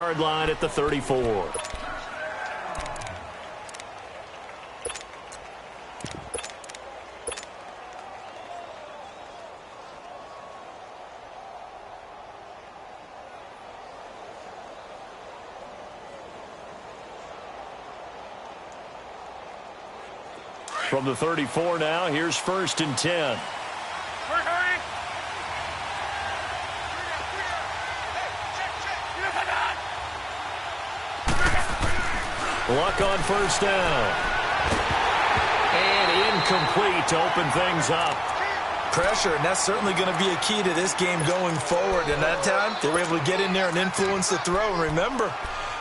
Yard line at the 34. From the 34 now, here's 1st and 10. Luck on 1st down. And incomplete to open things up. Pressure, and that's certainly going to be a key to this game going forward. And that time, they were able to get in there and influence the throw. And remember,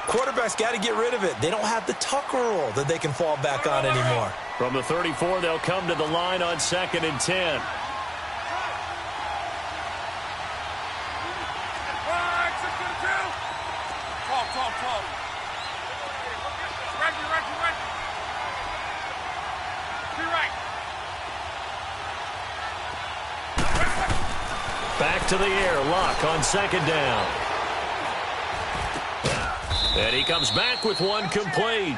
quarterbacks got to get rid of it. They don't have the Tucker rule that they can fall back on anymore. From the 34, they'll come to the line on 2nd and 10. Back to the air, Luck on 2nd down. And he comes back with one complete.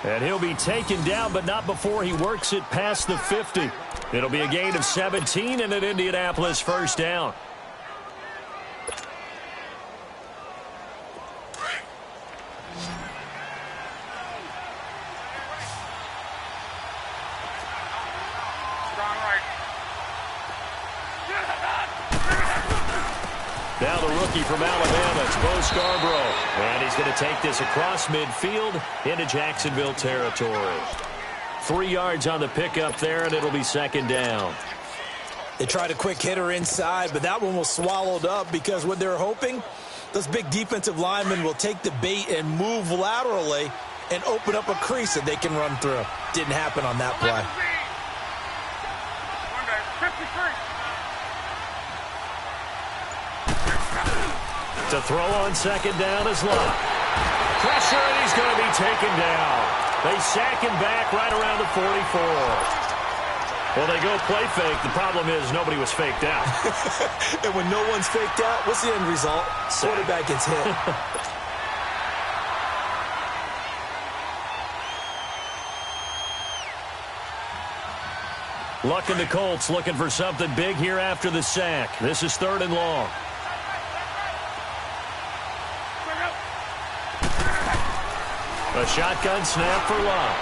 And he'll be taken down, but not before he works it past the 50. It'll be a gain of 17 and an Indianapolis 1st down. Now the rookie from Alabama, it's Bo Scarborough. And he's going to take this across midfield into Jacksonville territory. 3 yards on the pickup there, and it'll be 2nd down. They tried a quick hitter inside, but that one was swallowed up because what they're hoping, those big defensive linemen will take the bait and move laterally and open up a crease that they can run through. Didn't happen on that play. To throw on 2nd down is Luck. Pressure, and he's going to be taken down. They sack him back right around the 44. Well, they go play fake. The problem is nobody was faked out. And when no one's faked out, what's the end result? Quarterback gets hit. Luck and the Colts looking for something big here after the sack. This is 3rd and long. A shotgun snap for Luck.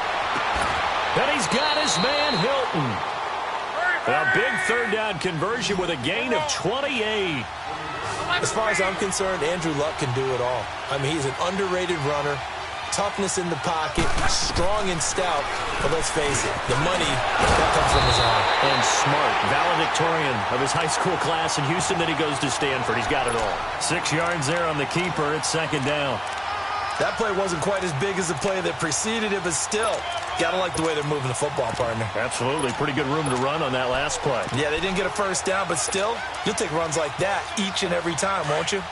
And he's got his man Hilton. A big 3rd down conversion with a gain of 28. As far as I'm concerned, Andrew Luck can do it all. I mean, he's an underrated runner. Toughness in the pocket, strong and stout. But let's face it, the money, that comes from his arm. And smart, valedictorian of his high school class in Houston. Then he goes to Stanford. He's got it all. 6 yards there on the keeper. It's 2nd down. That play wasn't quite as big as the play that preceded it, but still, got to like the way they're moving the football, partner. Absolutely. Pretty good room to run on that last play. Yeah, they didn't get a 1st down, but still, you'll take runs like that each and every time, won't you?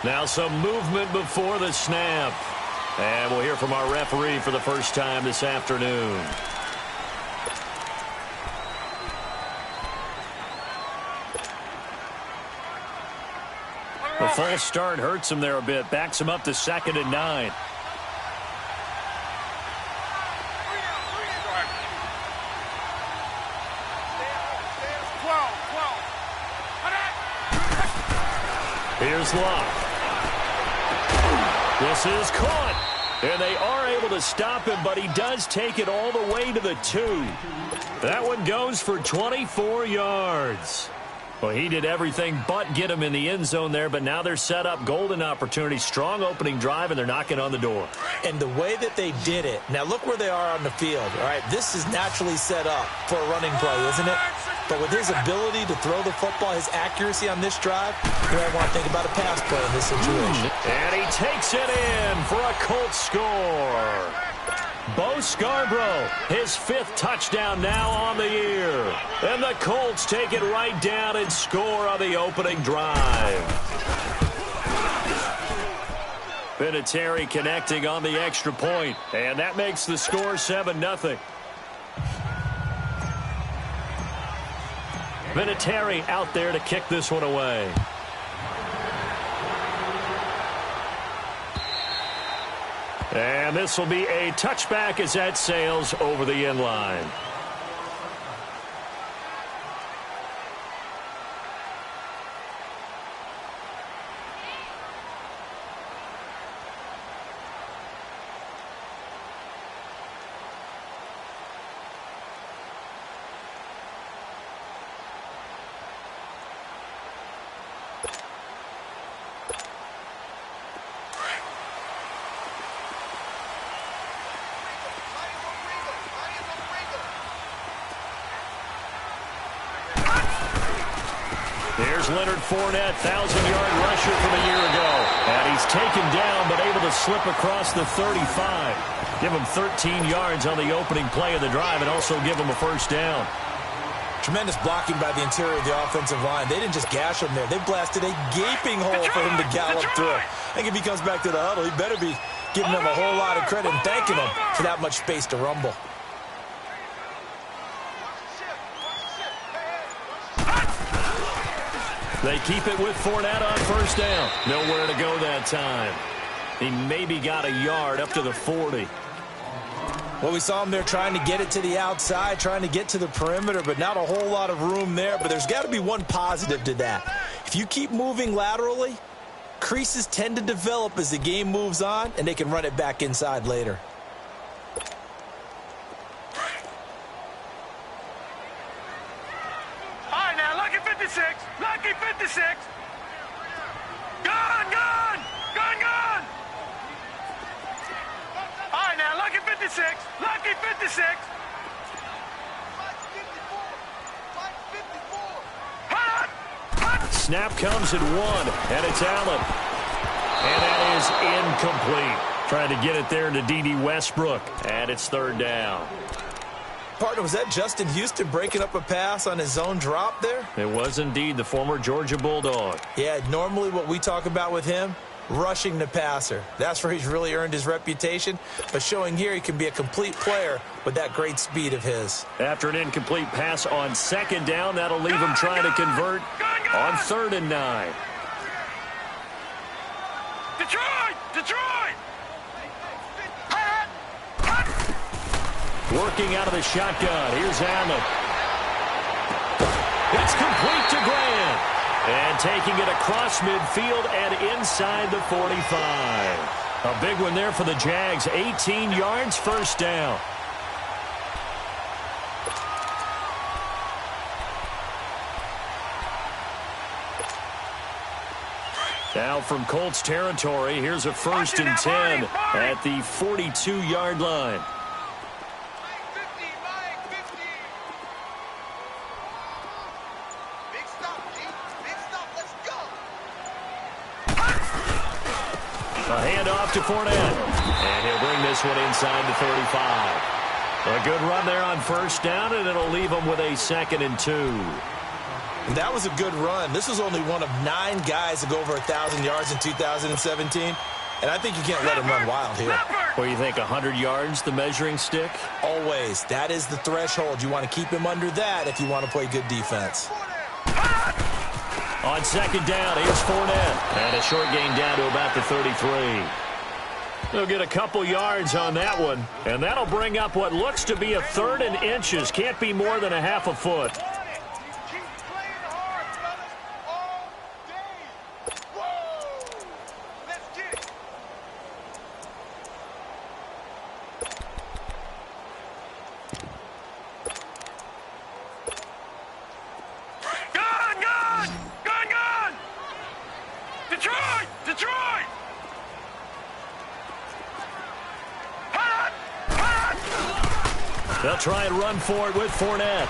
Now some movement before the snap. And we'll hear from our referee for the first time this afternoon. The false start hurts him there a bit. Backs him up to 2nd and 9. Here's Luck. This is caught. And they are able to stop him, but he does take it all the way to the 2. That one goes for 24 yards. Well, he did everything but get him in the end zone there, but now they're set up. Golden opportunity, strong opening drive, and they're knocking on the door. And the way that they did it, now look where they are on the field, all right? This is naturally set up for a running play, isn't it? But with his ability to throw the football, his accuracy on this drive, you might want to think about a pass play in this situation. And he takes it in for a Colts score. Bo Scarborough, his 5th touchdown now on the year. And the Colts take it right down and score on the opening drive. Vinatieri connecting on the extra point, and that makes the score 7-0. Vinatieri out there to kick this one away. And this will be a touchback as that sails over the end line. There's Leonard Fournette, 1,000-yard rusher from a year ago. And he's taken down but able to slip across the 35. Give him 13 yards on the opening play of the drive and also give him a first down. Tremendous blocking by the interior of the offensive line. They didn't just gash him there. They blasted a gaping hole for him to gallop through. I think if he comes back to the huddle, he better be giving them a whole lot of credit and thanking them for that much space to rumble. They keep it with Fournette on first down. Nowhere to go that time. He maybe got a yard up to the 40. Well, we saw him there trying to get it to the outside, trying to get to the perimeter, but not a whole lot of room there. But there's got to be one positive to that. If you keep moving laterally, creases tend to develop as the game moves on, and they can run it back inside later. Lucky 56. Gone. All right, now, Lucky 56. Lucky 56. Snap comes at 1, and it's Allen. And that is incomplete. Trying to get it there to D.D. Westbrook, and it's third down. Partner, was that Justin Houston breaking up a pass on his own drop there? It was indeed the former Georgia Bulldog. Yeah, normally what we talk about with him, rushing the passer. That's where he's really earned his reputation. But showing here he can be a complete player with that great speed of his. After an incomplete pass on second down, that'll leave him trying to convert on 3rd and 9. Detroit! Working out of the shotgun. Here's Allen. It's complete to Grant. And taking it across midfield and inside the 45. A big one there for the Jags. 18 yards, first down. Now from Colts territory, here's a 1st and 10 at the 42-yard line. A handoff to Fournette. And he'll bring this one inside the 35. A good run there on first down, and it'll leave him with a 2nd and 2. That was a good run. This was only one of 9 guys to go over 1,000 yards in 2017. And I think you can't let him run wild here. What do you think, 100 yards, the measuring stick? Always. That is the threshold. You want to keep him under that if you want to play good defense. On second down, here's Fournette. And a short gain down to about the 33. They'll get a couple yards on that one. And that'll bring up what looks to be a 3rd and inches. Can't be more than a half a foot. Detroit! They'll try and run for it with Fournette.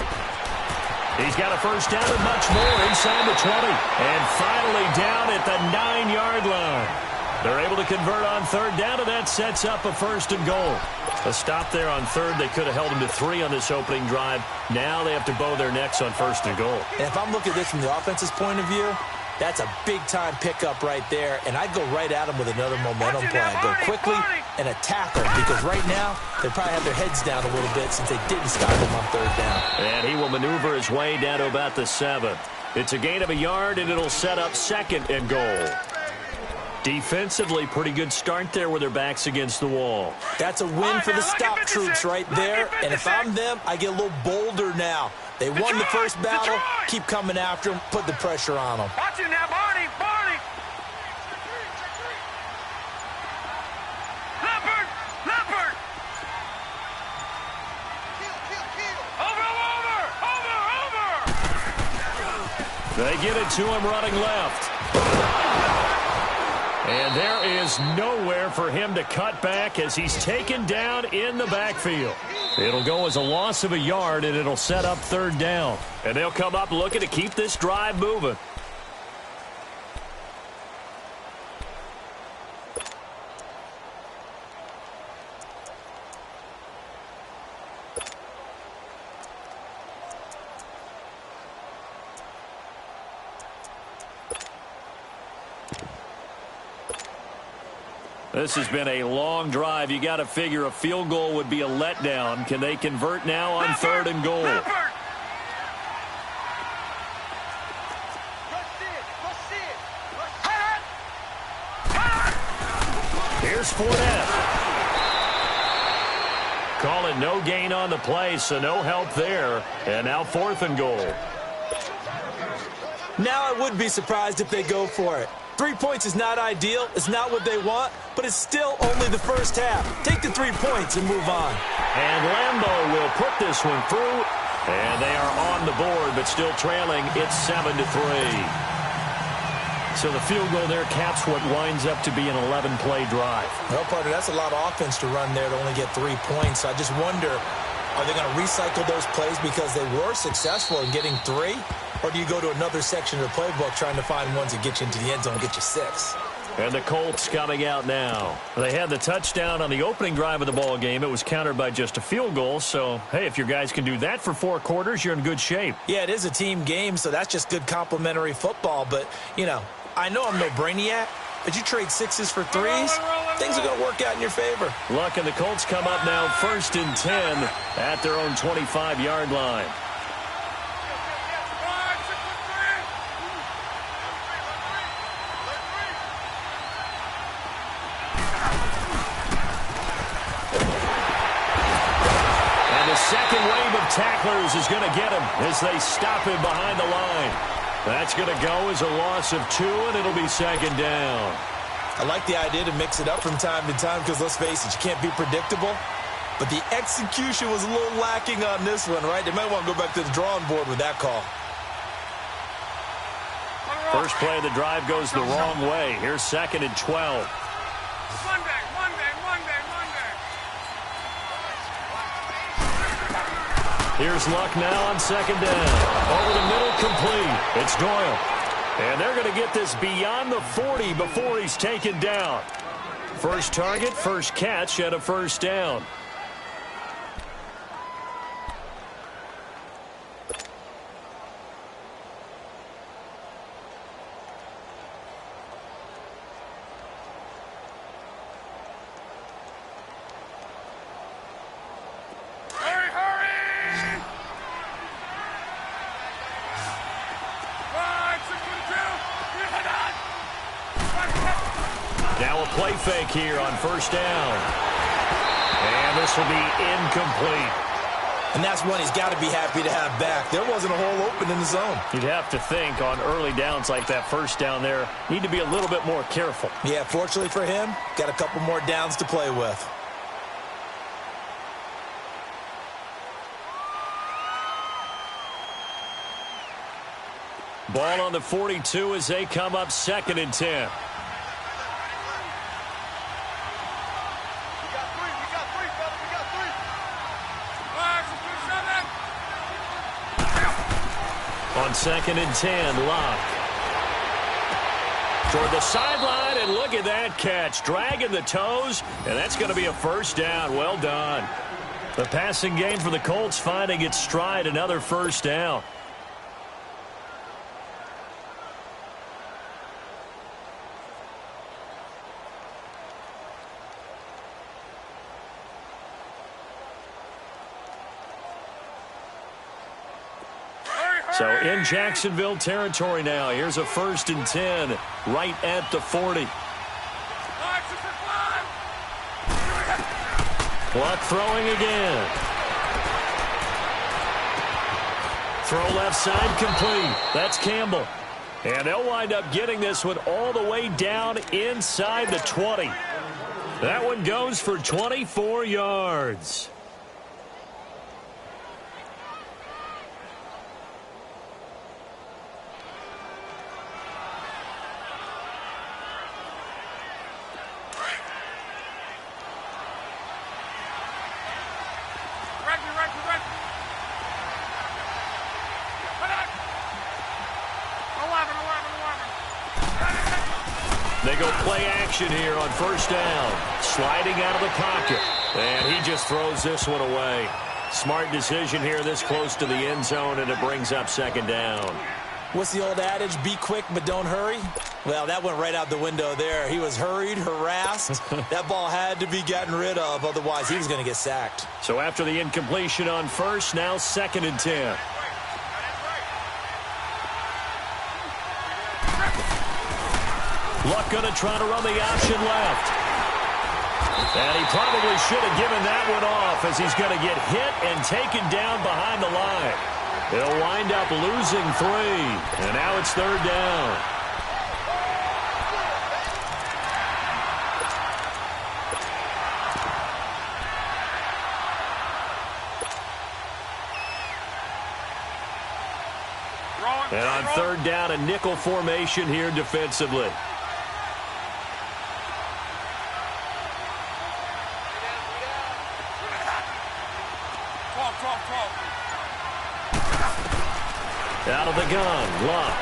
He's got a first down and much more inside the 20. And finally down at the 9-yard line. They're able to convert on 3rd down, and that sets up a 1st and goal. A stop there on 3rd. They could have held him to 3 on this opening drive. Now they have to bow their necks on 1st and goal. And if I'm looking at this from the offense's point of view, That's a big-time pickup right there, and I'd go right at him with another momentum play. I'd go quickly and attack them because right now they probably have their heads down a little bit since they didn't stop him on third down. And he will maneuver his way down to about the 7. It's a gain of a yard, and it'll set up 2nd and goal. Defensively, pretty good start there with their backs against the wall. That's a win for the stop troops right there, and if I'm them, I get a little bolder now. They won the first battle, keep coming after them, put the pressure on them. Watch it now, Barney, Barney. Leopard, Leopard. Over. They get it to him running left. And there is nowhere for him to cut back as he's taken down in the backfield. It'll go as a loss of a yard, and it'll set up 3rd down. And they'll come up looking to keep this drive moving. This has been a long drive. You got to figure a field goal would be a letdown. Can they convert now on 3rd and goal? Here's Fournette. Call it no gain on the play, so no help there. And now 4th and goal. Now I would be surprised if they go for it. 3 points is not ideal. It's not what they want, but it's still only the first half. Take the 3 points and move on. And Lambeau will put this one through. And they are on the board, but still trailing. It's 7-3. So the field goal there caps what winds up to be an 11-play drive. Well, partner, that's a lot of offense to run there to only get 3 points. I just wonder, are they going to recycle those plays because they were successful in getting 3? Or do you go to another section of the playbook trying to find ones that get you into the end zone and get you 6? And the Colts coming out now. They had the touchdown on the opening drive of the ball game. It was countered by just a field goal. So, hey, if your guys can do that for 4 quarters, you're in good shape. Yeah, it is a team game, so that's just good complimentary football. But, you know, I know I'm no brainiac, but you trade 6s for 3s, things are going to work out in your favor. Luck and the Colts come up now 1st and 10 at their own 25-yard line. Second wave of tacklers is going to get him as they stop him behind the line. That's going to go as a loss of 2, and it'll be 2nd down. I like the idea to mix it up from time to time because, let's face it, you can't be predictable. But the execution was a little lacking on this one, right? They might want to go back to the drawing board with that call. First play of the drive goes the wrong way. Here's 2nd and 12. Here's Luck now on 2nd down. Over the middle, complete. It's Doyle. And they're going to get this beyond the 40 before he's taken down. First target, first catch at a 1st down. Now a play fake here on 1st down. And this will be incomplete. And that's one he's got to be happy to have back. There wasn't a hole open in the zone. You'd have to think on early downs like that 1st down there, need to be a little bit more careful. Yeah, fortunately for him, got a couple more downs to play with. Ball on the 42 as they come up 2nd and 10. On 2nd and 10, Lock. Toward the sideline, and look at that catch. Dragging the toes, and that's going to be a 1st down. Well done. The passing game for the Colts finding its stride, another 1st down. So in Jacksonville territory now. Here's a 1st and 10 right at the 40. Luck throwing again. Throw left side complete. That's Campbell. And they'll wind up getting this one all the way down inside the 20. That one goes for 24 yards. They go play action here on 1st down. Sliding out of the pocket. And he just throws this one away. Smart decision here this close to the end zone, and it brings up 2nd down. What's the old adage? Be quick, but don't hurry? Well, that went right out the window there. He was hurried, harassed. That ball had to be gotten rid of. Otherwise, he was going to get sacked. So after the incompletion on 1st, now 2nd and 10. Luck going to try to run the option left. And he probably should have given that one off as he's going to get hit and taken down behind the line. He'll wind up losing 3. And now it's 3rd down. And on 3rd down, a nickel formation here defensively. Out of the gun, Luck.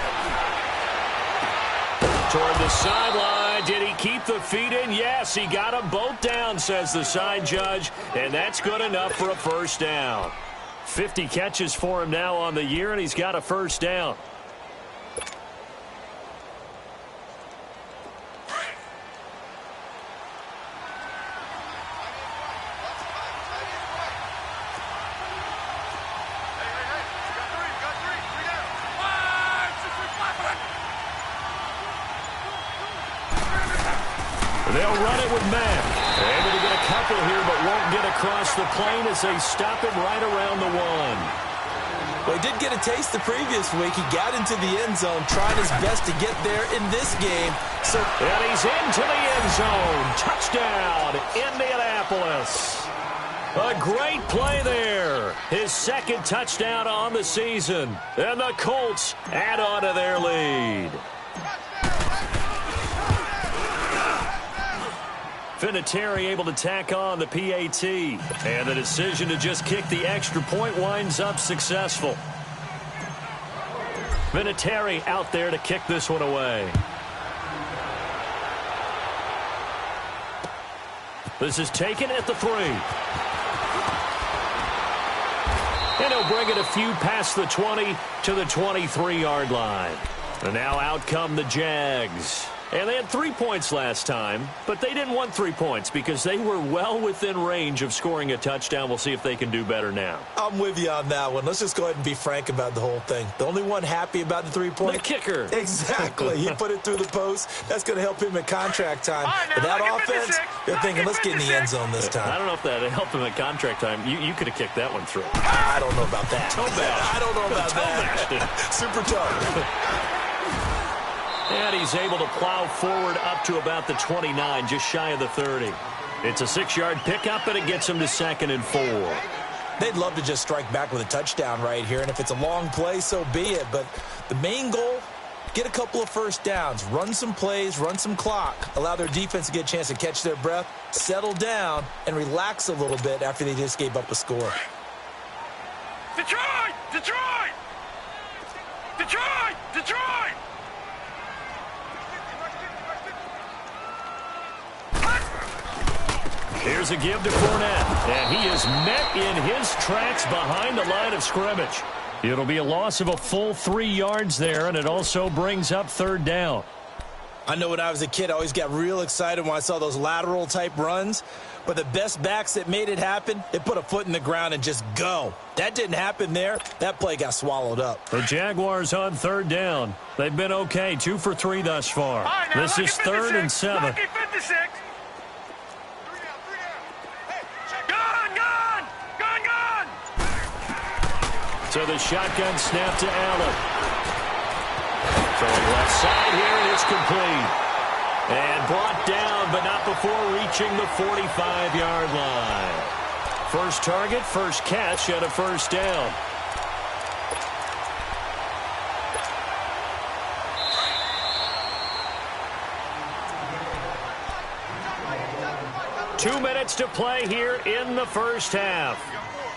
Toward the sideline. Did he keep the feet in? Yes, he got them both down, says the side judge. And that's good enough for a 1st down. 50 catches for him now on the year, and he's got a 1st down. They'll run it with Matt. Able to get a couple here, but won't get across the plane as they stop him right around the 1. Well, he did get a taste the previous week. He got into the end zone, trying his best to get there in this game. And he's into the end zone. Touchdown, Indianapolis. A great play there. His 2nd touchdown on the season. And the Colts add on to their lead. Vinatieri able to tack on the PAT. And the decision to just kick the extra point winds up successful. Vinatieri out there to kick this one away. This is taken at the 3. And he'll bring it a few past the 20 to the 23-yard line. And now out come the Jags. And they had 3 points last time, but they didn't want 3 points because they were well within range of scoring a touchdown. We'll see if they can do better now. I'm with you on that one. Let's just go ahead and be frank about the whole thing. The only one happy about the 3-point? The kicker. Exactly. He put it through the post. That's going to help him at contract time. But that offense, they're thinking, let's get in the end zone this time. I don't know if that helped him at contract time. You could have kicked that one through. I don't know about that. I don't know about that. Super tough. And he's able to plow forward up to about the 29, just shy of the 30. It's a 6-yard pickup, and it gets him to 2nd and 4. They'd love to just strike back with a touchdown right here, and if it's a long play, so be it. But the main goal, get a couple of 1st downs, run some plays, run some clock, allow their defense to get a chance to catch their breath, settle down, and relax a little bit after they just gave up a score. Detroit! Detroit! Detroit! Detroit! Here's a give to Fournette, and he is met in his tracks behind the line of scrimmage. It'll be a loss of a full 3 yards there, and it also brings up 3rd down. I know when I was a kid, I always got real excited when I saw those lateral-type runs. But the best backs that made it happen, they put a foot in the ground and just go. That didn't happen there. That play got swallowed up. The Jaguars on third down. They've been okay, 2 for 3 thus far. Right, This is 3rd and 7. Lucky 56. Gun, gun, gun, gun. So the shotgun snap to Allen. Throwing left side here, and it's complete. And brought down, but not before reaching the 45-yard line. First target, first catch, and a first down. Two minutes to play here in the first half.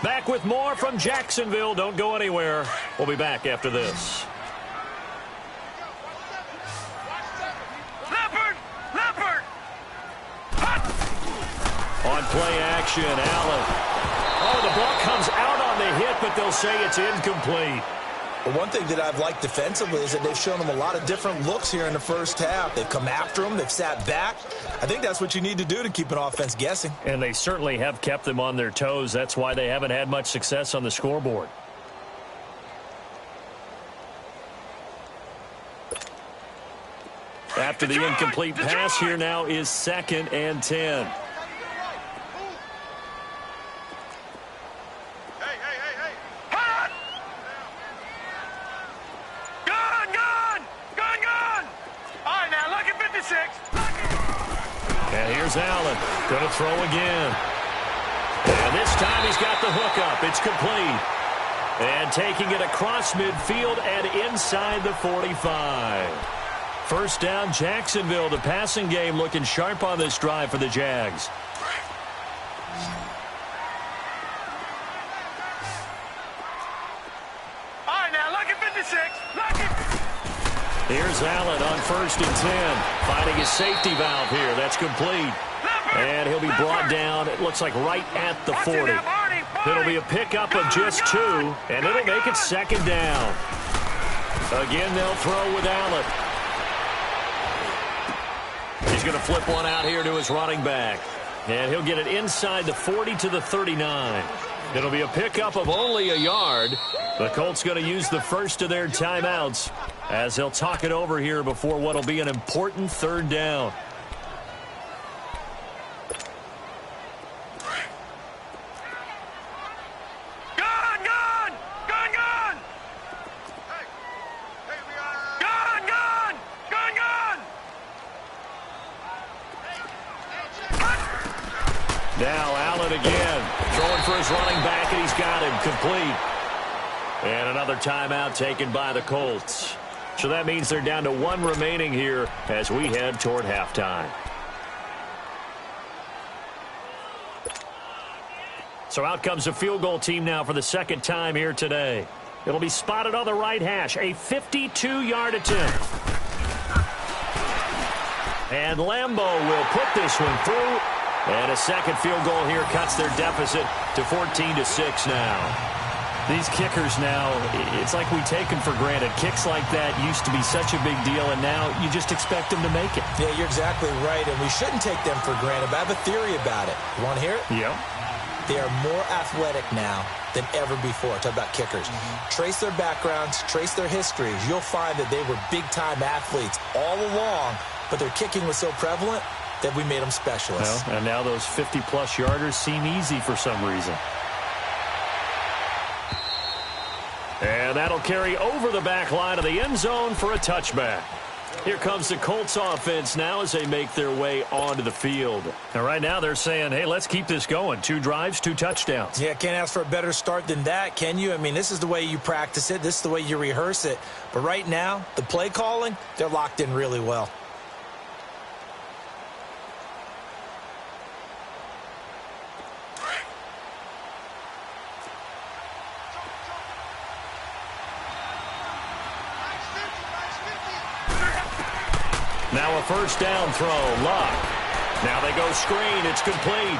Back with more from Jacksonville. Don't go anywhere. We'll be back after this. On play action, Allen. Oh, the ball comes out on the hit, but they'll say it's incomplete. But one thing that I've liked defensively is that they've shown them a lot of different looks here in the first half. They've come after them. They've sat back. I think that's what you need to do to keep an offense guessing. And they certainly have kept them on their toes. That's why they haven't had much success on the scoreboard. After the incomplete pass, here now is 2nd and 10. And here's Allen. Going to throw again. And this time he's got the hookup. It's complete. And taking it across midfield and inside the 45. First down, Jacksonville. The passing game looking sharp on this drive for the Jags. All right, now, lucky 56. Lucky. Here's Allen on 1st and 10. Finding his safety valve here. That's complete. And he'll be brought down, it looks like right at the 40. It'll be a pickup of just 2, and it'll make it 2nd down. Again, they'll throw with Allen. He's going to flip one out here to his running back. And he'll get it inside the 40 to the 39. It'll be a pickup of only a yard. The Colts going to use the first of their timeouts as they'll talk it over here before what will be an important 3rd down. Now Allen again, throwing for his running back, and he's got him complete. And another timeout taken by the Colts. So that means they're down to 1 remaining here as we head toward halftime. So out comes the field goal team now for the 2nd time here today. It'll be spotted on the right hash, a 52-yard attempt. And Lambeau will put this one through. And a 2nd field goal here cuts their deficit to 14-6 now. These kickers now, it's like we take them for granted. Kicks like that used to be such a big deal, and now you just expect them to make it. Yeah, you're exactly right, and we shouldn't take them for granted, but I have a theory about it. You want to hear it? Yeah. They are more athletic now than ever before. Talk about kickers. Trace their backgrounds, trace their histories. You'll find that they were big-time athletes all along, but their kicking was so prevalent that we made them specialists. Well, and now those 50-plus yarders seem easy for some reason. And that'll carry over the back line of the end zone for a touchback. Here comes the Colts offense now as they make their way onto the field. And right now they're saying, hey, let's keep this going. 2 drives, 2 touchdowns. Yeah, can't ask for a better start than that, can you? I mean, this is the way you practice it. This is the way you rehearse it. But right now, the play calling, they're locked in really well. Now a first down throw, Luck. Now they go screen, it's complete.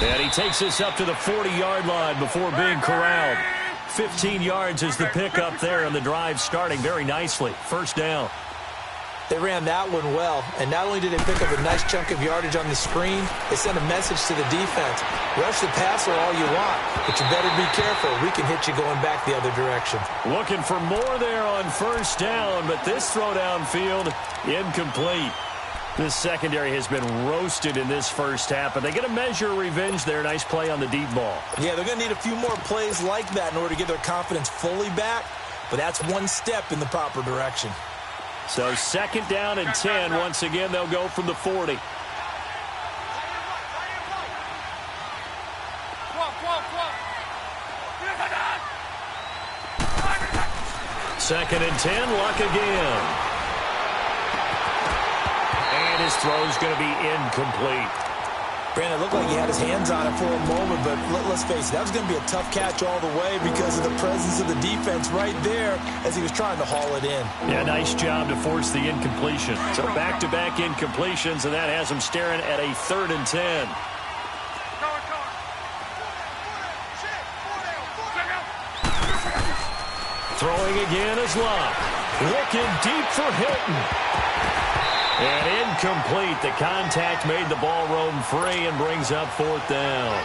And he takes this up to the 40-yard line before being corralled. 15 yards is the pickup there, and the drive starting very nicely. First down. They ran that one well, and not only did they pick up a nice chunk of yardage on the screen, they sent a message to the defense. Rush the passer all you want, but you better be careful. We can hit you going back the other direction. Looking for more there on first down, but this throw downfield, incomplete. This secondary has been roasted in this first half, but they get a measure of revenge there. Nice play on the deep ball. Yeah, they're going to need a few more plays like that in order to get their confidence fully back, but that's one step in the proper direction. So 2nd down and 10. Once again, they'll go from the 40. 2nd and 10, Luck again. And his throw's going to be incomplete. Brandon, it looked like he had his hands on it for a moment, but let's face it, that was going to be a tough catch all the way because of the presence of the defense right there as he was trying to haul it in. Yeah, nice job to force the incompletion. So back-to-back incompletions, and that has him staring at a 3rd and 10. Throwing again is Luck. Looking deep for Hilton. And incomplete. The contact made the ball roam free and brings up 4th down.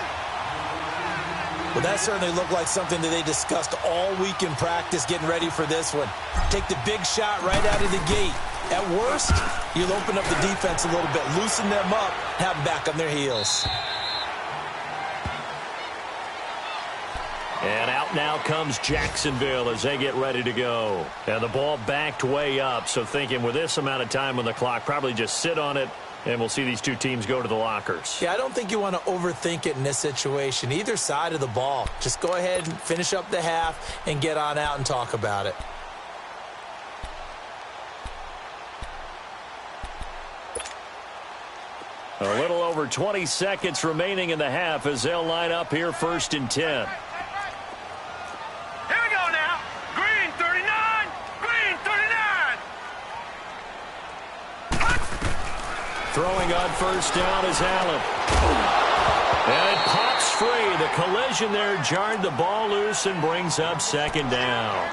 Well, that certainly looked like something that they discussed all week in practice getting ready for this one. Take the big shot right out of the gate. At worst, you'll open up the defense a little bit, loosen them up, have them back on their heels. And out now comes Jacksonville as they get ready to go. And the ball backed way up, so thinking with this amount of time on the clock, probably just sit on it, and we'll see these two teams go to the lockers. Yeah, I don't think you want to overthink it in this situation. Either side of the ball. Just go ahead and finish up the half and get on out and talk about it. A little over 20 seconds remaining in the half as they'll line up here 1st and 10. Throwing on first down is Allen. And it pops free. The collision there jarred the ball loose and brings up 2nd down.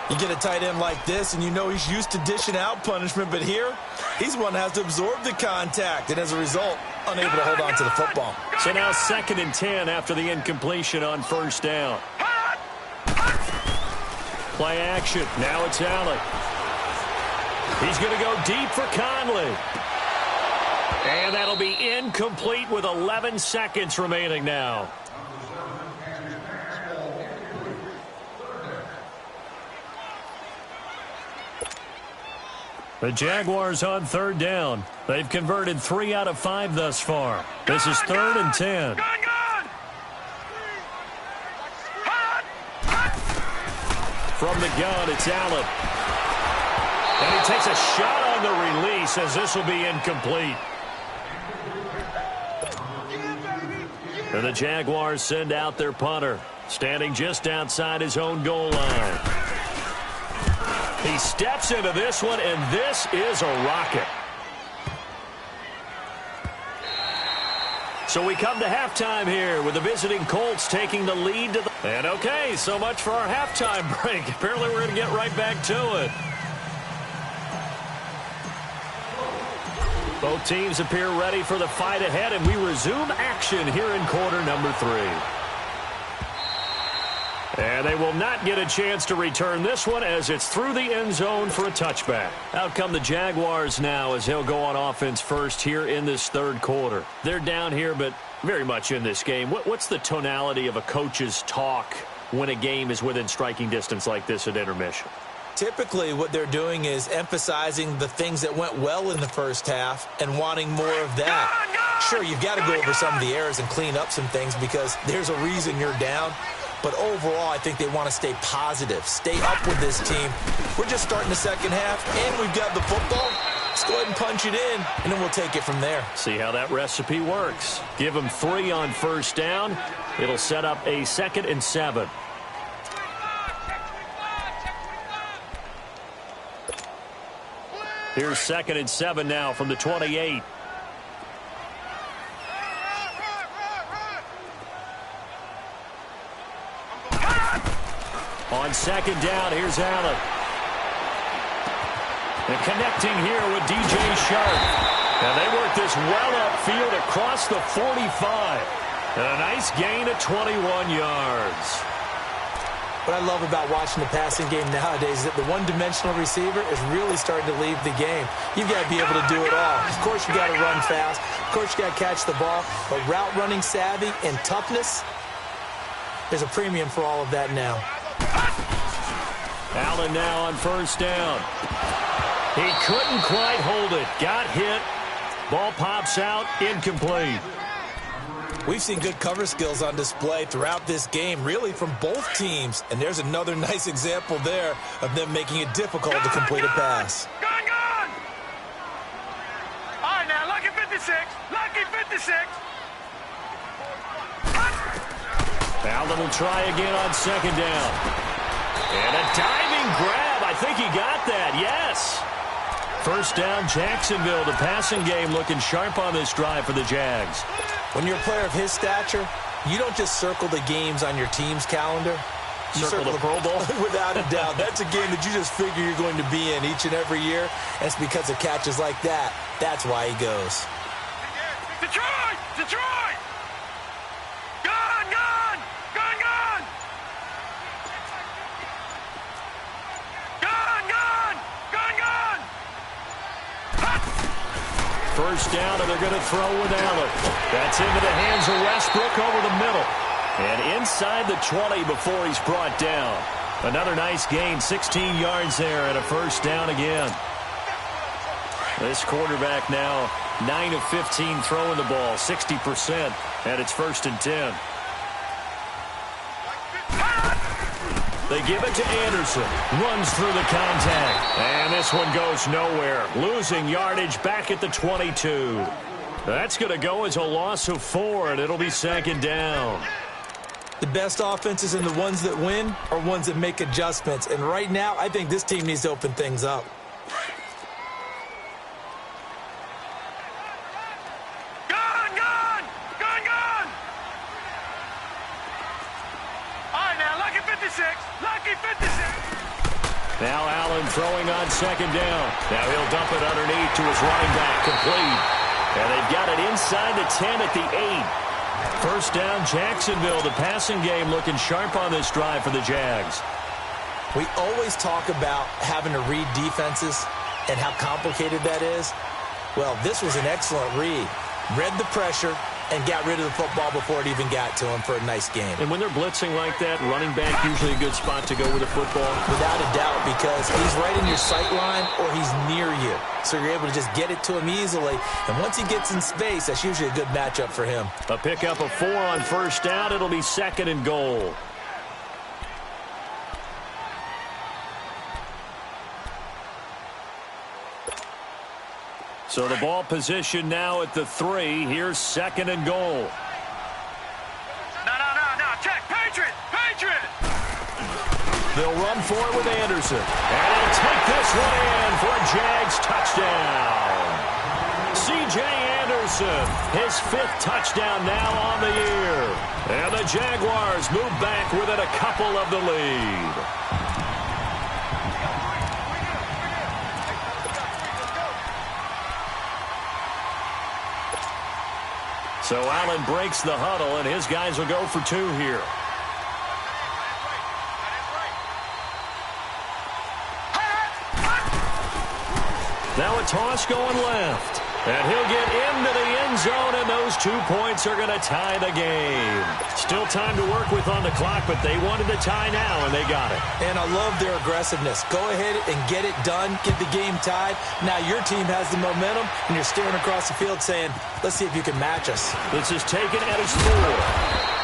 You get a tight end like this, and you know he's used to dishing out punishment, but here, he's one that has to absorb the contact, and as a result, unable to hold on to the football. So now 2nd and 10 after the incompletion on first down. Play action. Now it's Allen. He's going to go deep for Conley. And that'll be incomplete with 11 seconds remaining now. The Jaguars on 3rd down. They've converted 3 out of 5 thus far. This is 3rd and 10. From the gun, it's Allen. And he takes a shot on the release as this will be incomplete. And the Jaguars send out their punter, standing just outside his own goal line. He steps into this one, and this is a rocket. So we come to halftime here with the visiting Colts taking the lead to the... And okay, so much for our halftime break. Apparently we're going to get right back to it. Both teams appear ready for the fight ahead, and we resume action here in quarter number 3. And they will not get a chance to return this one as it's through the end zone for a touchback. Out come the Jaguars now as they'll go on offense first here in this 3rd quarter. They're down here, but very much in this game. What's the tonality of a coach's talk when a game is within striking distance like this at intermission? Typically, what they're doing is emphasizing the things that went well in the first half and wanting more of that. Sure, you've got to go over some of the errors and clean up some things because there's a reason you're down. But overall, I think they want to stay positive, stay up with this team. We're just starting the second half, and we've got the football. Let's go ahead and punch it in, and then we'll take it from there. See how that recipe works. Give them 3 on first down. It'll set up a 2nd and 7. Here's 2nd and 7 now from the 28. On 2nd down, here's Allen. And connecting here with DJ Sharp. And they work this well upfield across the 45. And a nice gain of 21 yards. What I love about watching the passing game nowadays is that the one-dimensional receiver is really starting to leave the game. You've got to be able to do it all. Of course, you got to run fast. Of course, you got to catch the ball. But route running savvy and toughness, there's a premium for all of that now. Allen now on first down. He couldn't quite hold it. Got hit. Ball pops out. Incomplete. We've seen good cover skills on display throughout this game, really from both teams. And there's another nice example there of them making it difficult to complete a pass. Gone! All right, now, lucky 56. Lucky 56. Allen will try again on second down. And a diving grab. I think he got that. Yes. First down, Jacksonville. The passing game looking sharp on this drive for the Jags. When you're a player of his stature, you don't just circle the games on your team's calendar. You circle the Pro Bowl? Without a doubt. That's a game that you just figure you're going to be in each and every year. And it's because of catches like that. That's why he goes. Detroit! Detroit! Gone! Gone! Gone! Gone! Gone! Gone! Gone! Gone! First down, and they're going to throw with Allen. That's into the hands of Westbrook over the middle. And inside the 20 before he's brought down. Another nice gain, 16 yards there, and a first down again. This quarterback now 9 of 15 throwing the ball, 60%, and it's first and 10. They give it to Anderson. Runs through the contact. And this one goes nowhere. Losing yardage back at the 22. That's going to go as a loss of 4, and it'll be second down. The best offenses and the ones that win are ones that make adjustments. And right now, I think this team needs to open things up. Gone! Gone! Gone! Gone! All right, now, lucky 56. Lucky 56. Now Allen throwing on second down. Now he'll dump it underneath to his running back, complete. And they've got it inside the 10 at the 8. First down, Jacksonville. The passing game looking sharp on this drive for the Jags. We always talk about having to read defenses and how complicated that is. Well, this was an excellent read. Read the pressure and got rid of the football before it even got to him for a nice game. And when they're blitzing like that, running back usually a good spot to go with the football. Without a doubt, because he's right in your sight line or he's near you. So you're able to just get it to him easily. And once he gets in space, that's usually a good matchup for him. A pickup of 4 on first down. It'll be second and goal. So the ball position now at the 3. Here's second and goal. No. Check. Patriot. Patriot. They'll run for it with Anderson. And he'll take this one in for a Jags touchdown. C.J. Anderson, his 5th touchdown now on the year. And the Jaguars move back within a couple of the lead. So Allen breaks the huddle, and his guys will go for 2 here. Now a toss going left. And he'll get into the end zone, and those 2 points are going to tie the game. Still time to work with on the clock, but they wanted the tie now, and they got it. And I love their aggressiveness. Go ahead and get it done, get the game tied. Now your team has the momentum, and you're staring across the field saying, let's see if you can match us. This is taken at his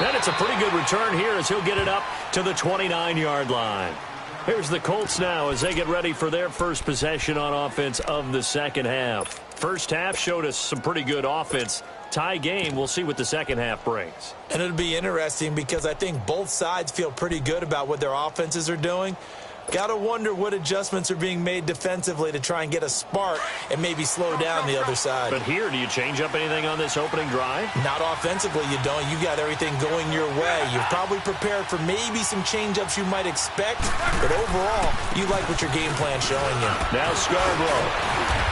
4. And it's a pretty good return here as he'll get it up to the 29-yard line. Here's the Colts now as they get ready for their first possession on offense of the second half. First half showed us some pretty good offense. Tie game, we'll see what the second half brings. And it'll be interesting because I think both sides feel pretty good about what their offenses are doing. Got to wonder what adjustments are being made defensively to try and get a spark and maybe slow down the other side. But here, do you change up anything on this opening drive? Not offensively, you don't. You got everything going your way. You've probably prepared for maybe some change-ups you might expect, but overall, you like what your game plan's showing you. Now Scarborough.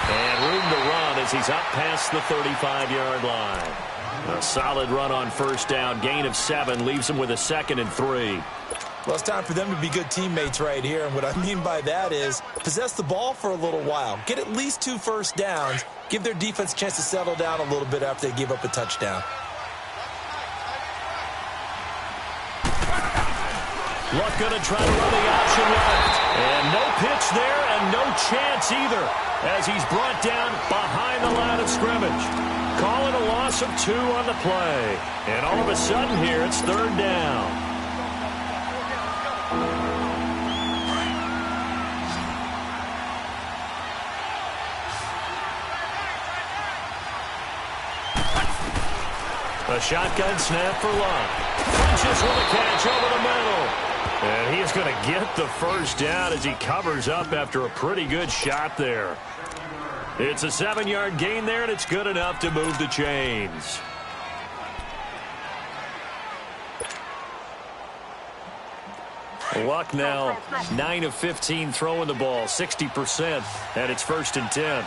And room to run as he's up past the 35-yard line. A solid run on first down. Gain of 7 leaves him with a 2nd and 3. Well, it's time for them to be good teammates right here. And what I mean by that is possess the ball for a little while. Get at least 2 first downs. Give their defense a chance to settle down a little bit after they give up a touchdown. Luck going to try to run the option left. And no pitch there and no chance either as he's brought down behind the line of scrimmage. Call it a loss of 2 on the play. And all of a sudden here, it's 3rd down. A shotgun snap for Luck. Punches with a catch over the middle. And he's going to get the first down as he covers up after a pretty good shot there. It's a 7-yard gain there, and it's good enough to move the chains. Luck now 9 of 15 throwing the ball, 60%, and it's 1st and 10.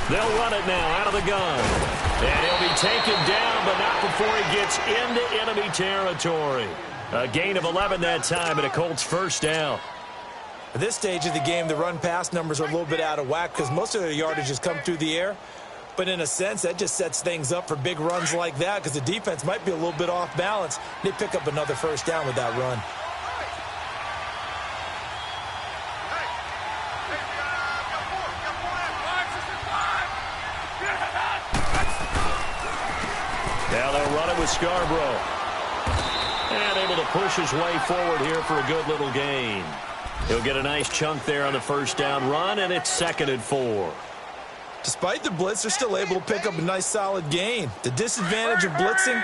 They'll run it now out of the gun. And he'll be taken down, but not before he gets into enemy territory. A gain of 11 that time, and a Colts first down. At this stage of the game, the run-pass numbers are a little bit out of whack because most of their yardage has come through the air. But in a sense, that just sets things up for big runs like that because the defense might be a little bit off balance. They pick up another first down with that run. Now they'll run it with Scarborough. And able to push his way forward here for a good little gain. He'll get a nice chunk there on the first down run, and it's 2nd and 4. Despite the blitz, they're still able to pick up a nice solid gain. The disadvantage of blitzing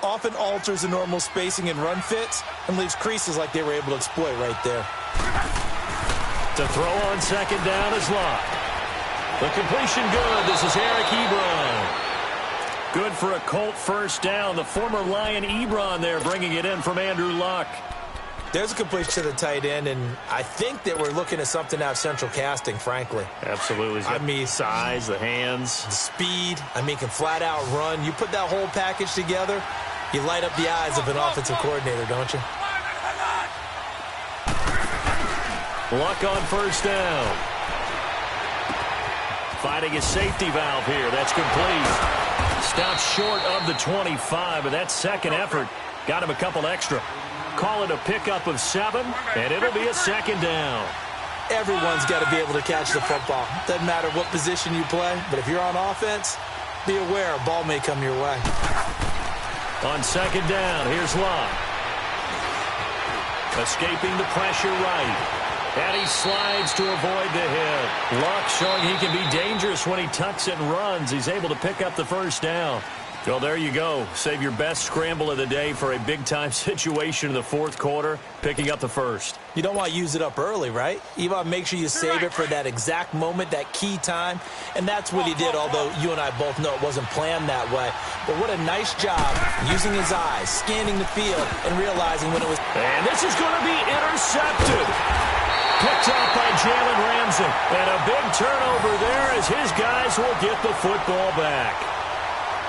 often alters the normal spacing and run fits and leaves creases like they were able to exploit right there. To throw on 2nd down is Luck. The completion good. This is Eric Ebron. Good for a Colt first down. The former Lion Ebron there bringing it in from Andrew Luck. There's a completion to the tight end, and I think that we're looking at something out of central casting, frankly. Absolutely. I mean, size, the hands. The speed. I mean, can flat out run. You put that whole package together, you light up the eyes of an offensive coordinator, don't you? Luck on first down. Finding his safety valve here. That's complete. Stopped short of the 25, but that second effort got him a couple extra. Call it a pickup of 7, and it'll be a 2nd down. Everyone's got to be able to catch the football. Doesn't matter what position you play, but if you're on offense, be aware a ball may come your way. On 2nd down, here's Luck. Escaping the pressure right. And he slides to avoid the hit. Luck showing he can be dangerous when he tucks and runs. He's able to pick up the first down. Well, there you go. Save your best scramble of the day for a big-time situation in the 4th quarter, picking up the first. You don't want to use it up early, right? You want to make sure you save it for that exact moment, that key time. And that's what he did, although you and I both know it wasn't planned that way. But what a nice job using his eyes, scanning the field, and realizing when it was... And this is going to be intercepted. Picked up by Jalen Ramsey. And a big turnover there as his guys will get the football back.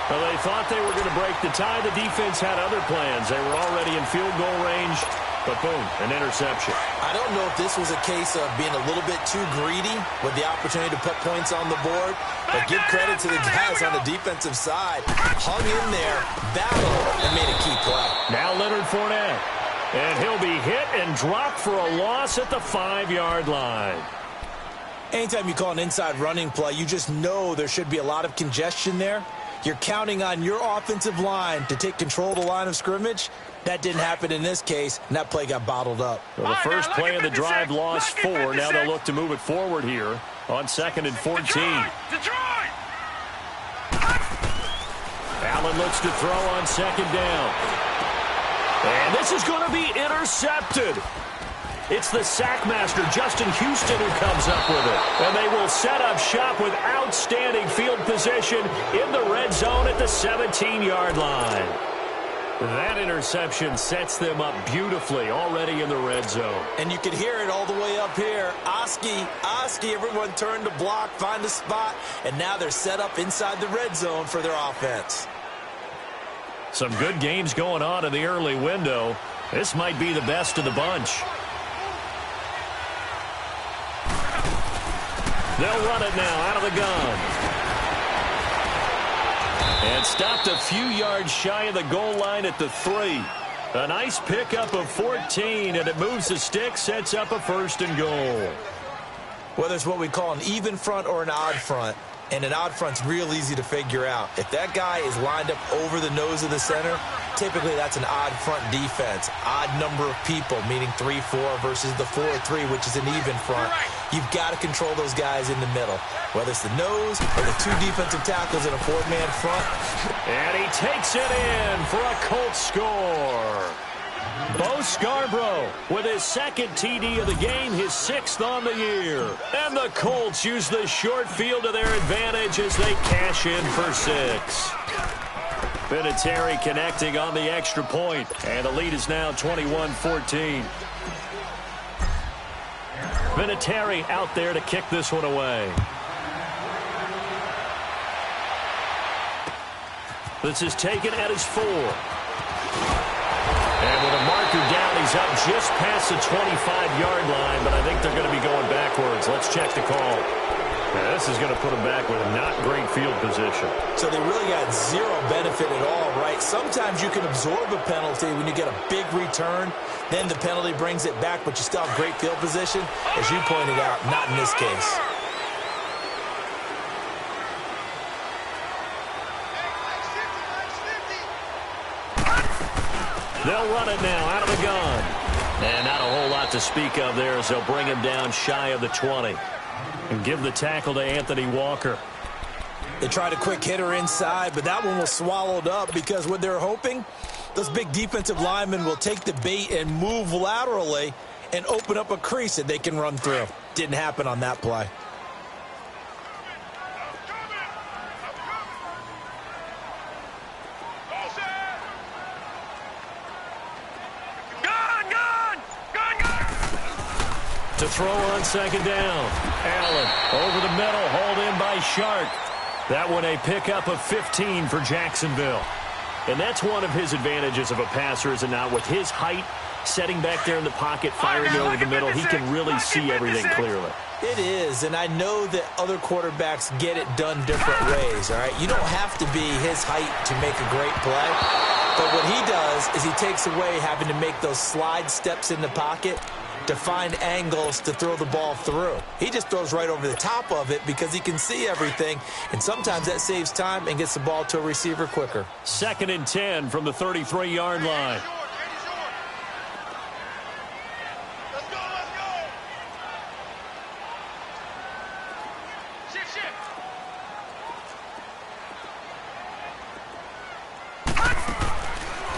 Well, they thought they were going to break the tie. The defense had other plans. They were already in field goal range, but boom, an interception. I don't know if this was a case of being a little bit too greedy with the opportunity to put points on the board, but give credit to the guys on the defensive side. Hung in there, battled, and made a key play. Now Leonard Fournette, and he'll be hit and dropped for a loss at the 5-yard line. Anytime you call an inside running play, you just know there should be a lot of congestion there. You're counting on your offensive line to take control of the line of scrimmage. That didn't happen in this case, and that play got bottled up. Well, the first play of the drive lost 4. Now they'll look to move it forward here on 2nd and 14. Allen looks to throw on second down. And this is going to be intercepted. It's the sackmaster, Justin Houston, who comes up with it. And they will set up shop with outstanding field position in the red zone at the 17-yard line. That interception sets them up beautifully already in the red zone. And you can hear it all the way up here. Oski, everyone turned to block, find a spot, and now they're set up inside the red zone for their offense. Some good games going on in the early window. This might be the best of the bunch. They'll run it now out of the gun. And stopped a few yards shy of the goal line at the 3. A nice pickup of 14, and it moves the stick, sets up a 1st and goal. Whether it's what we call an even front or an odd front, and an odd front's real easy to figure out. If that guy is lined up over the nose of the center, typically that's an odd front defense. Odd number of people, meaning 3-4 versus the 4-3, which is an even front. You've got to control those guys in the middle, whether it's the nose or the 2 defensive tackles in a 4-man front. And he takes it in for a Colts score. Bo Scarborough with his 2nd TD of the game, his 6th on the year. And the Colts use the short field to their advantage as they cash in for 6. Vinatieri connecting on the extra point, and the lead is now 21-14. Vinatieri out there to kick this one away. This is taken at his 4. And with a marker down, he's up just past the 25-yard line, but I think they're going to be going backwards. Let's check the call. Now, this is going to put them back with not great field position. So they really got zero benefit at all, right? Sometimes you can absorb a penalty when you get a big return. Then the penalty brings it back, but you still have great field position. As you pointed out, not in this case. They'll run it now out of the gun. And not a whole lot to speak of there as they'll bring him down shy of the 20. And give the tackle to Anthony Walker. They tried a quick hitter inside, but that one was swallowed up because what they're hoping, those big defensive linemen will take the bait and move laterally and open up a crease that they can run through. Didn't happen on that play. To throw on second down. Allen over the middle, hauled in by Shark. That one a pickup of 15 for Jacksonville. And that's one of his advantages of a passer, is it not? With his height, setting back there in the pocket, firing over the middle, he can really see everything clearly. It is, and I know that other quarterbacks get it done different ways, all right? You don't have to be his height to make a great play. But what he does is he takes away having to make those slide steps in the pocket to find angles to throw the ball through. He just throws right over the top of it because he can see everything, and sometimes that saves time and gets the ball to a receiver quicker. 2nd and 10 from the 33-yard line.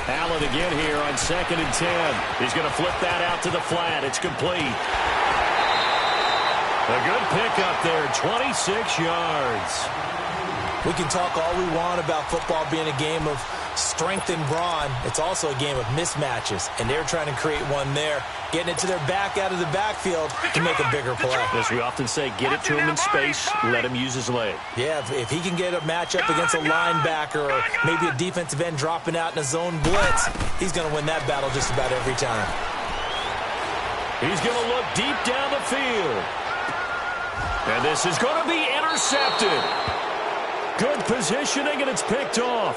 Allen again here on 2nd and 10. He's going to flip that out to the flat. It's complete. A good pickup there, 26 yards. We can talk all we want about football being a game of strength and brawn. It's also a game of mismatches, and they're trying to create one there, getting it to their back out of the backfield to make a bigger play. As we often say, get it to him in space, let him use his leg. Yeah, if he can get a matchup against a linebacker or maybe a defensive end dropping out in a zone blitz, he's going to win that battle just about every time. He's going to look deep down the field. And this is going to be intercepted. Good positioning, and it's picked off.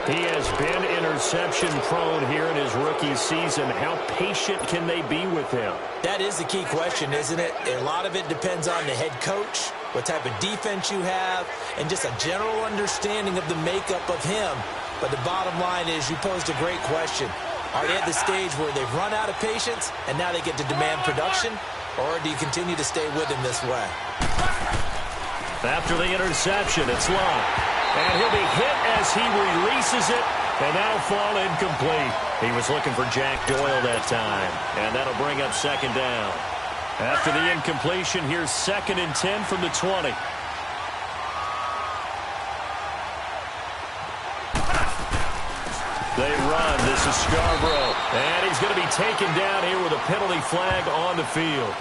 He has been interception prone here in his rookie season. How patient can they be with him? That is the key question, isn't it? A lot of it depends on the head coach, what type of defense you have, and just a general understanding of the makeup of him. But the bottom line is you posed a great question. Are they at the stage where they've run out of patience and now they get to demand production? Or do you continue to stay with him this way? After the interception, it's long. And he'll be hit as he releases it, and that'll fall incomplete. He was looking for Jack Doyle that time, and that'll bring up second down. After the incompletion, here's 2nd and 10 from the 20. They run. This is Scarborough. And he's going to be taken down here with a penalty flag on the field.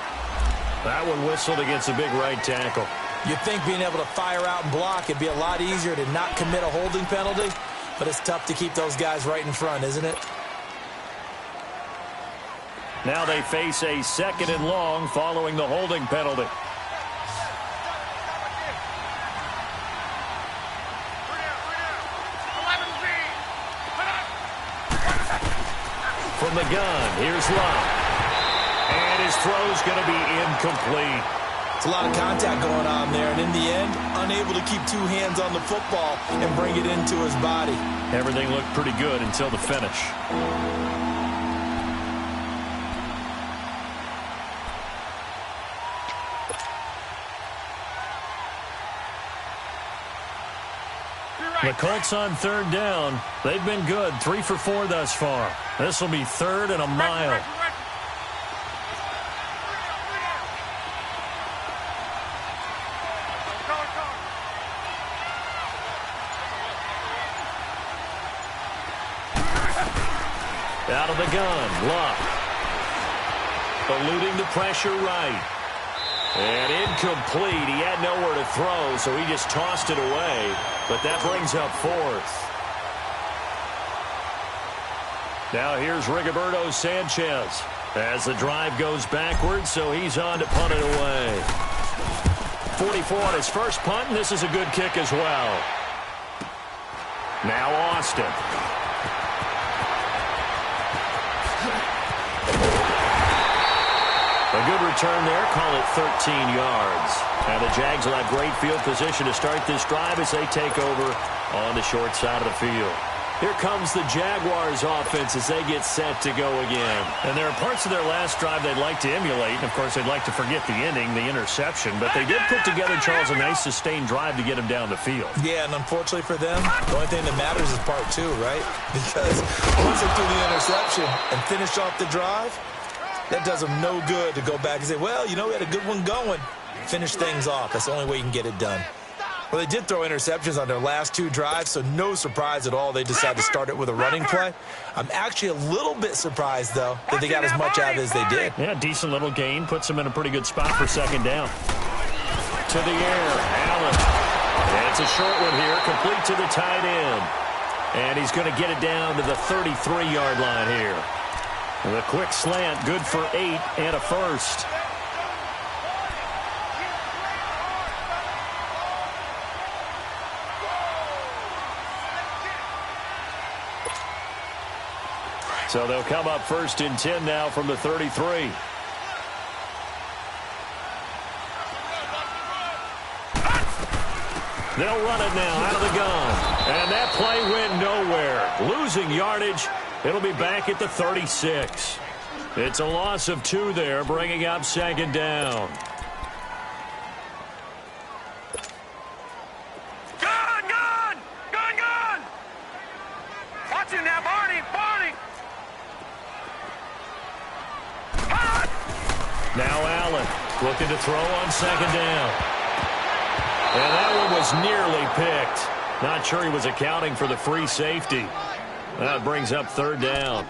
That one whistled against a big right tackle. You'd think being able to fire out and block, it'd be a lot easier to not commit a holding penalty. But it's tough to keep those guys right in front, isn't it? Now they face a 2nd and long following the holding penalty. From the gun, here's Love. And his throw's going to be incomplete. It's a lot of contact going on there, and in the end, unable to keep 2 hands on the football and bring it into his body. Everything looked pretty good until the finish. The Colts on 3rd down. They've been good, 3 for 4 thus far. This will be 3rd and a mile. Out of the gun, Luck. Eluding the pressure right. And incomplete. He had nowhere to throw, so he just tossed it away. But that brings up 4th. Now here's Rigoberto Sanchez as the drive goes backwards, so he's on to punt it away. 44 on his first punt, and this is a good kick as well. Now Austin. A good return there, call it 13 yards. And the Jags will have great field position to start this drive as they take over on the short side of the field. Here comes the Jaguars offense as they get set to go again. And there are parts of their last drive they'd like to emulate. And, of course, they'd like to forget the ending, the interception. But they did put together, Charles, a nice sustained drive to get him down the field. Yeah, and unfortunately for them, the only thing that matters is part 2, right? Because once they threw the interception and finished off the drive, that does them no good to go back and say, well, you know, we had a good one going. Finish things off. That's the only way you can get it done. Well, they did throw interceptions on their last 2 drives, so no surprise at all they decided to start it with a running play. I'm actually a little bit surprised, though, that they got as much out of it as they did. Yeah, decent little gain. Puts them in a pretty good spot for 2nd down. To the air, Allen. And it's a short one here, complete to the tight end. And he's going to get it down to the 33-yard line here. And the quick slant, good for 8 and a first. So they'll come up 1st and 10 now from the 33. They'll run it now out of the gun. And that play went nowhere. Losing yardage. It'll be back at the 36. It's a loss of 2 there, bringing up 2nd down. Gun, gun! Gun, gun! Watch him now, Barney! Barney! Hot! Now Allen looking to throw on 2nd down. And that one was nearly picked. Not sure he was accounting for the free safety. That brings up 3rd down.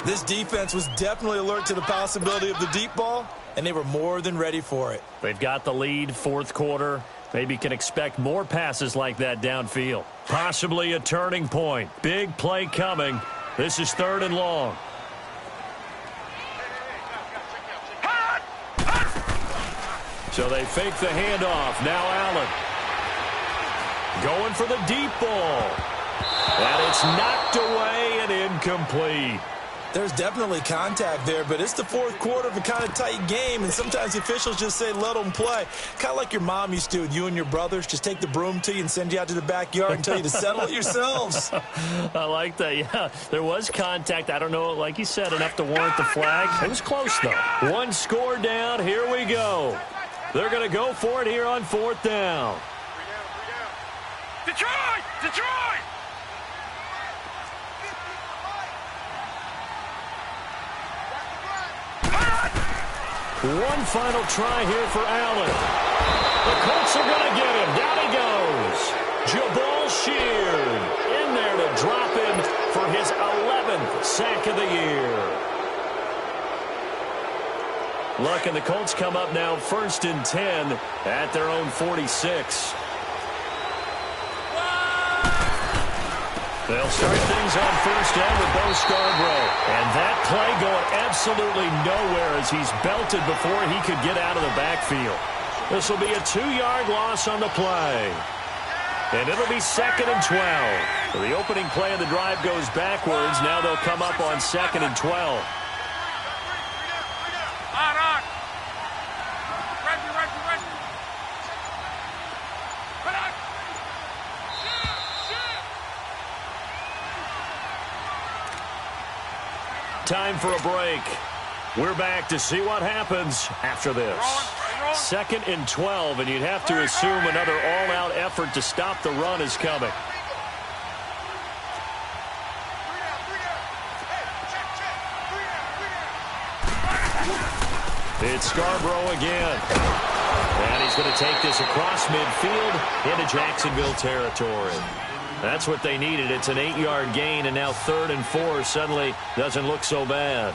This defense was definitely alert to the possibility of the deep ball, and they were more than ready for it. They've got the lead, 4th quarter. Maybe can expect more passes like that downfield. Possibly a turning point. Big play coming. This is 3rd and long. So they fake the handoff. Now Allen. Going for the deep ball. And it's knocked away and incomplete. There's definitely contact there, but it's the 4th quarter of a kind of tight game, and sometimes the officials just say, let them play. Kind of like your mom used to with you and your brothers. Just take the broom to you and send you out to the backyard and tell you to settle it yourselves. I like that, yeah. There was contact. I don't know, like you said, enough to warrant the flag. It was close, though. 1 score down. Here we go. They're going to go for it here on 4th down. Detroit! Detroit! One final try here for Allen. The Colts are going to get him. Down he goes. Jabal Sheard in there to drop him for his 11th sack of the year. Luck and the Colts come up now 1st and 10 at their own 46. They'll start things on 1st down with Bo Scarborough. And that play going absolutely nowhere as he's belted before he could get out of the backfield. This will be a 2-yard loss on the play. And it'll be 2nd and 12. So the opening play of the drive goes backwards. Now they'll come up on 2nd and 12. Time for a break. We're back to see what happens after this. 2nd and 12, and you'd have to assume another all-out effort to stop the run is coming. It's Scarborough again. And he's going to take this across midfield into Jacksonville territory. That's what they needed. It's an 8-yard gain, and now 3rd and 4 suddenly doesn't look so bad.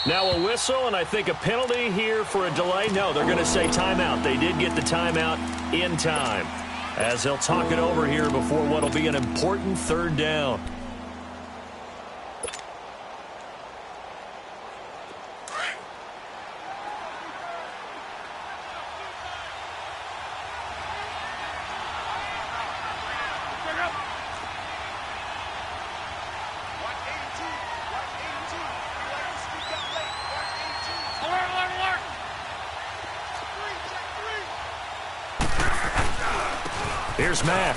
Now a whistle, and I think a penalty here for a delay. No, they're going to say timeout. They did get the timeout in time, as they'll talk it over here before what will be an important 3rd down. Here's Mack.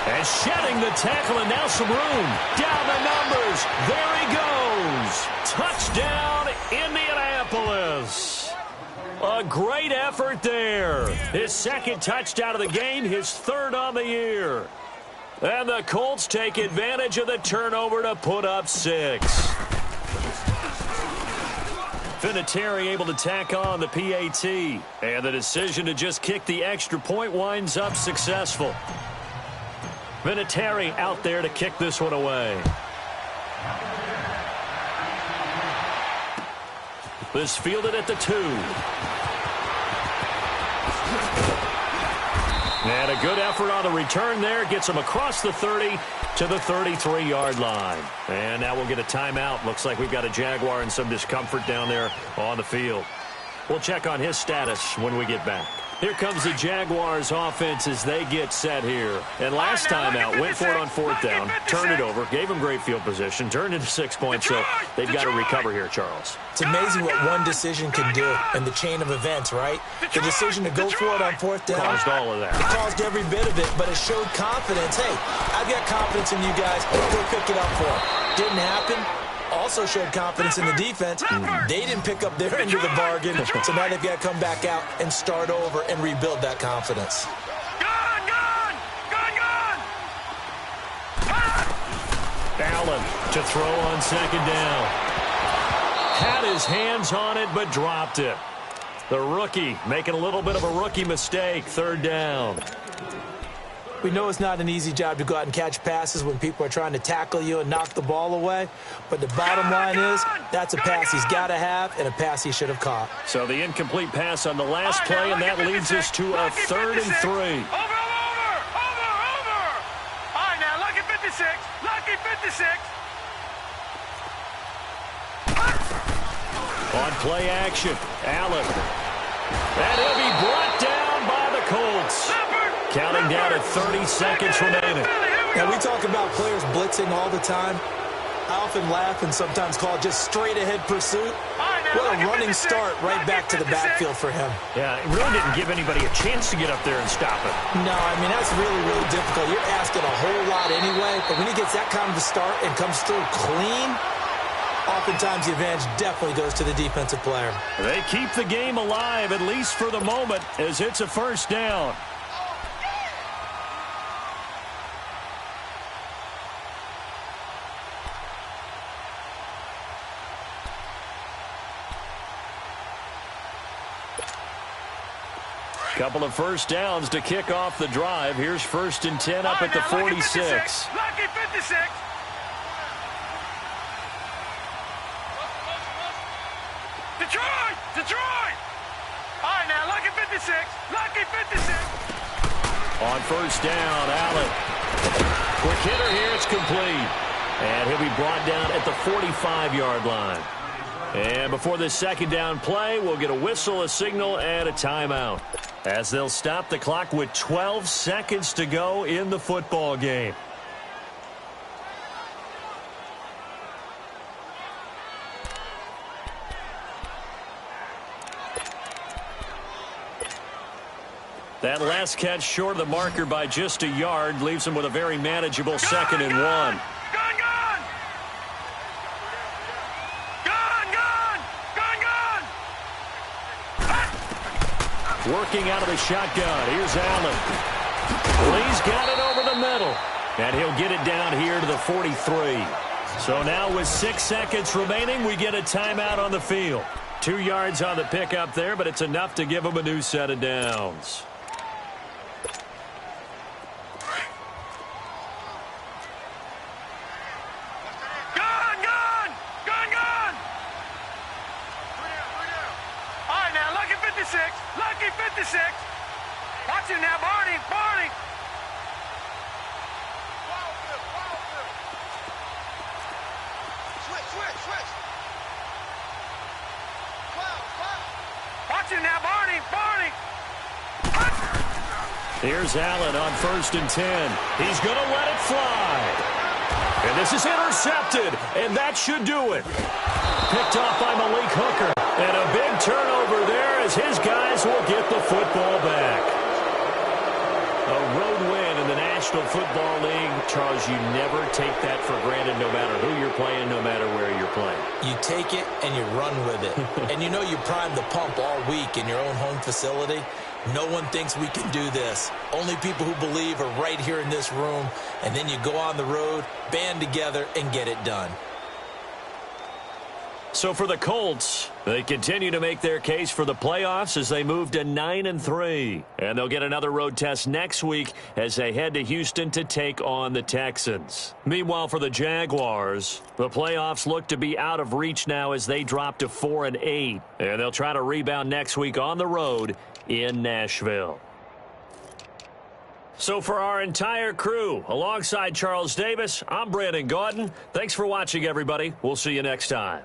And shedding the tackle, and now some room. Down the numbers. There he goes. Touchdown, Indianapolis. A great effort there. His 2nd touchdown of the game, his 3rd on the year. And the Colts take advantage of the turnover to put up 6. Vinatieri able to tack on the PAT. And the decision to just kick the extra point winds up successful. Vinatieri out there to kick this one away. This fielded at the 2. And a good effort on the return there. Gets him across the 30 to the 33-yard line. And now we'll get a timeout. Looks like we've got a Jaguar in some discomfort down there on the field. We'll check on his status when we get back. Here comes the Jaguars offense as they get set here. And last time out, went for it on 4th down, turned it over, gave them great field position, turned into 6 points, so they've got to recover here, Charles. It's amazing what one decision can do in the chain of events, right? The decision to go for it on 4th down caused all of that. It caused every bit of it, but it showed confidence. Hey, I've got confidence in you guys. Go pick it up for them. Didn't happen. Also showed confidence in the defense. They didn't pick up their end of the bargain, so now they've got to come back out and start over and rebuild that confidence. Allen to throw on 2nd down. Had his hands on it, but dropped it. The rookie making a little bit of a rookie mistake, 3rd down. We know it's not an easy job to go out and catch passes when people are trying to tackle you and knock the ball away. But the bottom line is that's a pass he's got to have and a pass he should have caught. So the incomplete pass on the last play, and that leads us to a 3rd and 3. Over! All right, now, lucky 56. Lucky 56. On play action, Allen. And he'll be brought down by the Colts. Counting down to 30 seconds remaining. Now, we talk about players blitzing all the time. I often laugh and sometimes call it just straight-ahead pursuit. What a running start right back to the backfield for him. Yeah, it really didn't give anybody a chance to get up there and stop it. No, I mean, that's really, really difficult. You're asking a whole lot anyway, but when he gets that kind of a start and comes through clean, oftentimes the advantage definitely goes to the defensive player. They keep the game alive, at least for the moment, as it's a first down. Couple of first downs to kick off the drive. Here's 1st and 10 up at the 46. Lucky 56. Detroit! All right, now, lucky 56. Lucky 56. On first down, Allen. Quick hitter here, it's complete. And he'll be brought down at the 45-yard line. And before this second down play, we'll get a whistle, a signal, and a timeout, as they'll stop the clock with 12 seconds to go in the football game. That last catch short of the marker by just a yard leaves him with a very manageable 2nd and 1. Gone! Working out of the shotgun. Here's Allen. Lee's got it over the middle. And he'll get it down here to the 43. So now with 6 seconds remaining, we get a timeout on the field. 2 yards on the pickup there, but it's enough to give him a new set of downs. Lucky 56. Watch it now, Barney. Switch. Watch it now, Barney. Here's Allen on 1st and 10. He's going to let it fly. And this is intercepted, and that should do it. Picked off by Malik Hooker. And a big turnover there as his guys will get the football back. A road win in the National Football League. Charles, you never take that for granted no matter who you're playing, no matter where you're playing. You take it and you run with it. And you know you prime the pump all week in your own home facility. No one thinks we can do this. Only people who believe are right here in this room. And then you go on the road, band together, and get it done. So for the Colts, they continue to make their case for the playoffs as they move to 9-3. And they'll get another road test next week as they head to Houston to take on the Texans. Meanwhile, for the Jaguars, the playoffs look to be out of reach now as they drop to 4-8. And they'll try to rebound next week on the road in Nashville. So for our entire crew, alongside Charles Davis, I'm Brandon Gaudin. Thanks for watching, everybody. We'll see you next time.